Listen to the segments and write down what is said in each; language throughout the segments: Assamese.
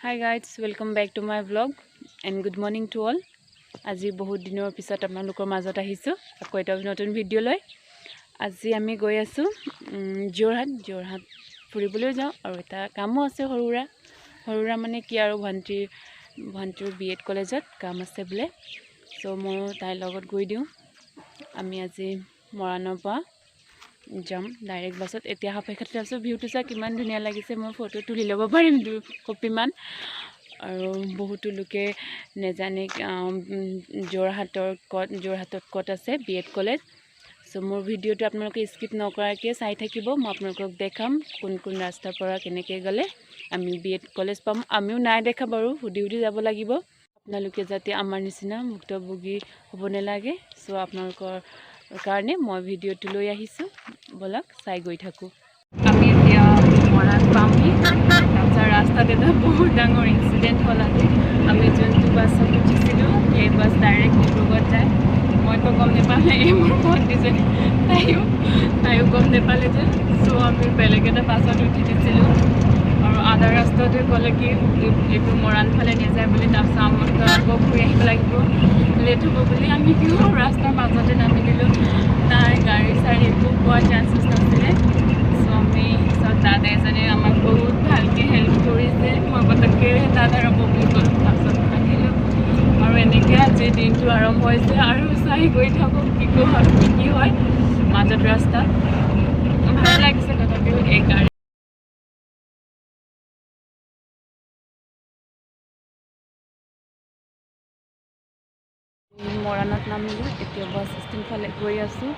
Hi guys, welcome back to my vlog and good morning to all. আজি বহুত দিনৰ পিছত আপোনালোকৰ মাজত আহিছো আকৌ এটা নতুন ভিডিও লৈ। আজি আমি গৈ আছো যোৰহাট ফুৰিবলৈ যাওঁ আৰু এটা কামো আছে সৰুৰা মানে কি আৰু ভণ্টিৰ বিএড কলেজত কাম আছে বোলে। সো মই তাইৰ লগত গৈ দিওঁ। আমি আজি মৰাণৰ পৰা যাম ডাইৰেক্ট বাছত। এতিয়া হাফেখাতি আছো, ভিউটো চা কিমান ধুনীয়া লাগিছে। মই ফটো তুলি ল'ব পাৰিম 2 কপিমান। আৰু বহুতো লোকে নেজানে যোৰহাটত ক'ত আছে বিএড কলেজ। সো মোৰ ভিডিওটো আপোনালোকে স্কিপ নকৰাকৈ চাই থাকিব। মই আপোনালোকক দেখাম কোন ৰাস্তাৰ পৰা কেনেকৈ গ'লে আমি বিএড কলেজ পাম। আমিও নাই দেখা বাৰু, সুধি যাব লাগিব। আপোনালোকে যাতে আমাৰ নিচিনা মুক্তভোগী হ'ব নালাগে। সো আপোনালোকৰ কাৰণে মই ভিডিওটো লৈ আহিছোঁ, বলক চাই গৈ থাকোঁ। আমি এতিয়া মৰাণ পামহি। তাৰপিছত ৰাস্তাত এটা বহুত ডাঙৰ ইনচিডেণ্ট হ'ল। আমি যোনটো বাছত উঠিছিলোঁ সেই বাছ ডাইৰেক্ট ডিব্ৰুগড় যায়। মইতো গম নাপালে, এই মোৰ ভণ্টিজনী তাইও গম নাপালে যে। চ' আমি বেলেগ এটা বাছত উঠি দিছিলোঁ আৰু আধা ৰাস্তাতে ক'লে কি এইটো মৰাণ ফালে নাযায় বুলি। তাৰপিছত আমাৰ আকৌ ঘূৰি আহিব লাগিব, লেট হ'ব বুলি। আমি কিয় ৰাস্তাৰ মাজতে নামি দিলোঁ। তাই গাড়ী চাড়ী একো পোৱাৰ চান্সেছ নাছিলে। চ' আমি দাদা এজনে আমাক বহুত ভালকৈ হেল্প কৰিছে। মই পটককৈ দাদা ৰ'ব বুলি ক'লোঁ, তাৰপিছত আহিলোঁ আৰু এনেকৈ আজি দিনটো আৰম্ভ হৈছে। আৰু চাই গৈ থাকক কি হয় মাজত ৰাস্তাত। ভাল লাগিছে তথাপিও এই গাড়ী মৰাণত নামিলোঁ। এতিয়া বাছ ষ্টেণ্ড ফালে গৈ আছোঁ।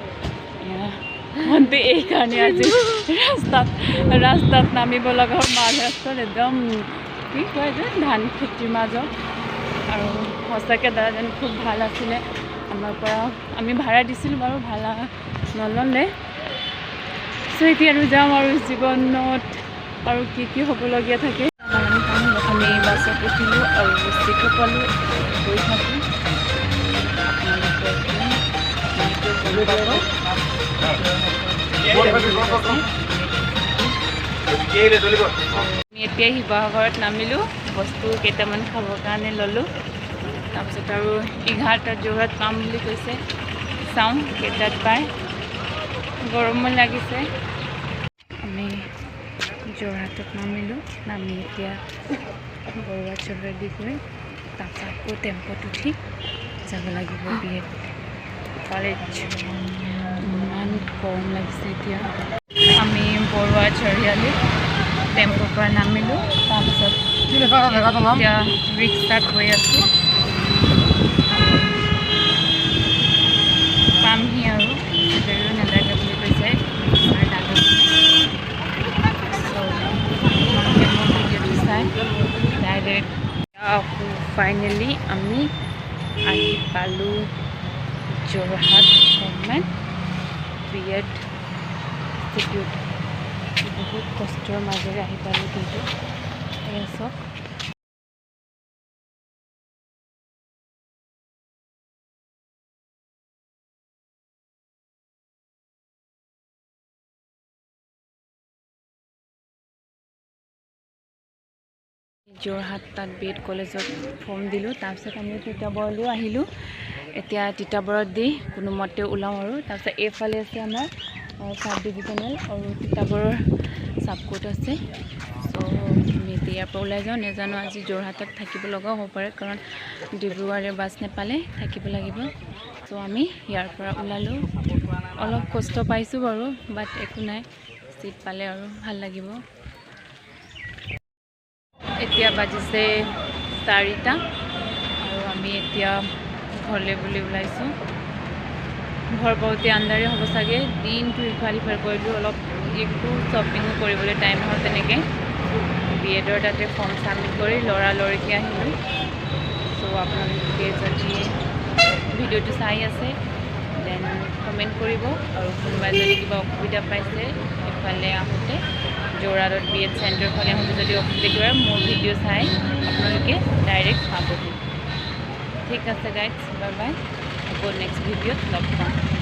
ভণ্টি এইকাৰণে আজি ৰাস্তাত নামিব লগা মাজ ৰাস্তাত একদম কি কয় যে ধান খেতিৰ মাজত। আৰু সঁচাকৈ দাদাজন খুব ভাল আছিলে। আমাৰ পৰা আমি ভাড়া দিছিলোঁ বাৰু, ভাড়া নল'লে। চ' এতিয়া আৰু যাওঁ আৰু জীৱনত আৰু কি হ'বলগীয়া থাকে। আমি বাছত উঠিলোঁ আৰু চিটো পালোঁ, গৈ থাকোঁ। আমি এতিয়া শিৱসাগৰত নামিলোঁ। বস্তু কেইটামান খাবৰ কাৰণে ল'লোঁ। তাৰপিছত আৰু 11টাত যোৰহাট পাম বুলি কৈছে। চাওঁ কেইটাত পায়। গৰমো লাগিছে। আমি যোৰহাটত নামিলোঁ। নামি এতিয়া বৰুৱা চুবুৰী দি গৈ তাৰপিছত আকৌ টেম্পত উঠি যাব লাগিব বিএড কলেজ। ইমান গৰম লাগিছে এতিয়া। আমি বৰুৱা চাৰিআলি টেম্পৰ পৰা নামিলোঁ। তাৰপিছত এতিয়া ৰিক্সাত গৈ আছোঁ। পামহি আৰু দেৰিও নালাগে বুলি কৈছে ভিডিঅ'টো চাই ডাইৰেক্ট। ফাইনেলি আমি আহি পালোঁ যোৰহাট গভৰ্ণমেণ্ট বিএড ইনষ্টিটিউট। বহুত কষ্টৰ মাজেৰে আহি পালোঁ, কিন্তু এয়া চাওক। যোৰহাট তাত বিএড কলেজত ফৰ্ম দিলোঁ। তাৰপিছত আমি তিতাবৰলৈও আহিলোঁ। এতিয়া তিতাবৰত দি কোনোমতে ওলাওঁ আৰু। তাৰপিছত এইফালে আছে আমাৰ চাব ডিভিজনেল আৰু তিতাবৰৰ চাবকোৰ্ট আছে। চ' আমি এতিয়া ইয়াৰ পৰা ওলাই যাওঁ। নেজানো আজি যোৰহাটত থাকিব লগাও হ'ব পাৰে, কাৰণ ডিব্ৰুগড়ৰে বাছ নাপালে থাকিব লাগিব। চ' আমি ইয়াৰ পৰা ওলালোঁ। অলপ কষ্ট পাইছোঁ বাৰু, বাট একো নাই, চিট পালে আৰু ভাল লাগিব। এতিয়া বাজিছে 4টা আৰু আমি এতিয়া ঘৰলৈ বুলি ওলাইছোঁ। ঘৰ পাওঁতে আন্ধাৰে হ'ব চাগে। দিনটো ইফাল সিফাল কৰিলোঁ, অলপ একো শ্বপিঙো কৰিবলৈ টাইম নহ'ল তেনেকৈ। বিএডৰ তাতে ফৰ্ম ছাবমিট কৰি লৰালৰিকৈ আহিলোঁ। চ' আপোনালোকে যদি ভিডিঅ'টো চাই আছে দেন কমেণ্ট কৰিব। আৰু কোনোবাই যদি কিবা অসুবিধা পাইছে এইফালে আহোঁতে, যোৰহাটত বিএড চেণ্টাৰ ফালে আহোঁতে যদি অসুবিধা কিবা, মোৰ ভিডিঅ' চাই আপোনালোকে ডাইৰেক্ট পাবহি। ঠিক আছে গাইজ, বাই বাই। আকৌ নেক্সট ভিডিঅ'ত লগ পাম।